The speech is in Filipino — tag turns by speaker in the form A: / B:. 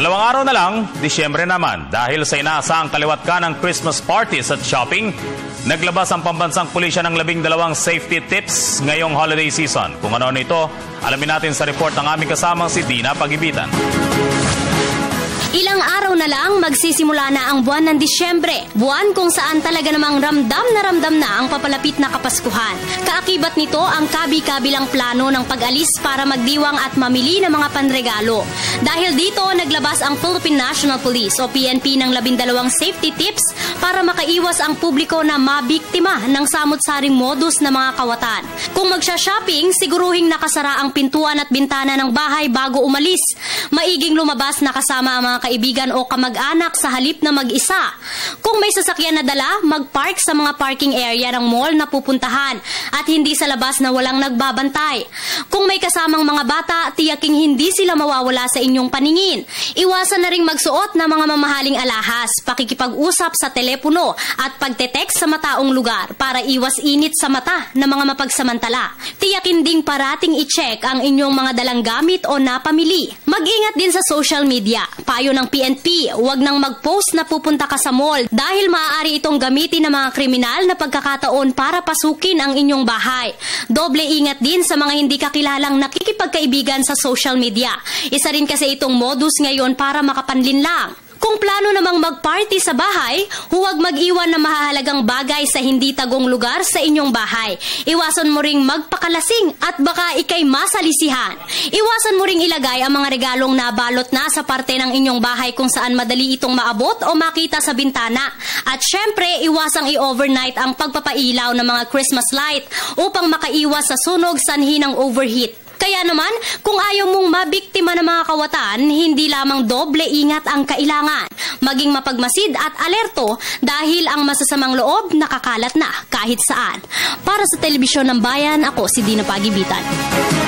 A: Dalawang araw na lang, Disyembre naman. Dahil sa inaasahang kaliwat ka ng Christmas parties at shopping, naglabas ang pambansang pulisya ng 12 safety tips ngayong holiday season. Kung ano ito, alamin natin sa report ng aming kasamang si Dina Pagibitan.
B: Ilang araw na lang magsisimula na ang buwan ng Disyembre, buwan kung saan talaga namang ramdam na ang papalapit na Kapaskuhan. Kaakibat nito ang kabi-kabilang plano ng pag-alis para magdiwang at mamili ng mga panregalo. Dahil dito, naglabas ang Philippine National Police o PNP ng 12 safety tips para makaiwas ang publiko na mabiktima ng samot-saring modus na mga kawatan. Kung magsha-shopping, siguruhing nakasara ang pintuan at bintana ng bahay bago umalis. Maiging lumabas na kasama ang mga kaibigan o kamag-anak sa halip na mag-isa. Kung may sasakyan na dala, mag-park sa mga parking area ng mall na pupuntahan at hindi sa labas na walang nagbabantay. Kung may kasamang mga bata, tiyaking hindi sila mawawala sa inyong paningin. Iwasan na ring magsuot ng mga mamahaling alahas, pakikipag-usap sa telepono at pagte-text sa mataong lugar para iwas init sa mata ng mga mapagsamantala. Tiyakin ding parating i-check ang inyong mga dalang gamit o napamili. Mag-ingat din sa social media. Payo ng PNP, huwag nang mag-post na pupunta ka sa mall dahil maaari itong gamitin ng mga kriminal na pagkakataon para pasukin ang inyong bahay. Doble ingat din sa mga hindi kakilalang nakikipagkaibigan sa social media. Isa rin kasi itong modus ngayon para makapanlin lang. Kung plano namang mag-party sa bahay, huwag mag-iwan ng mahahalagang bagay sa hindi tagong lugar sa inyong bahay. Iwasan mo ring magpakalasing at baka ikay masalisihan. Iwasan mo ring ilagay ang mga regalong nabalot na sa parte ng inyong bahay kung saan madali itong maabot o makita sa bintana. At syempre, iwasang i-overnight ang pagpapailaw ng mga Christmas light upang makaiwas sa sunog sanhi ng overheat. Kaya naman, kung ayaw mong mabiktima ng mga kawatan, hindi lamang doble ingat ang kailangan. Maging mapagmasid at alerto dahil ang masasamang loob nakakalat na kahit saan. Para sa Telebisyon ng Bayan, ako si Dina Pagibitan.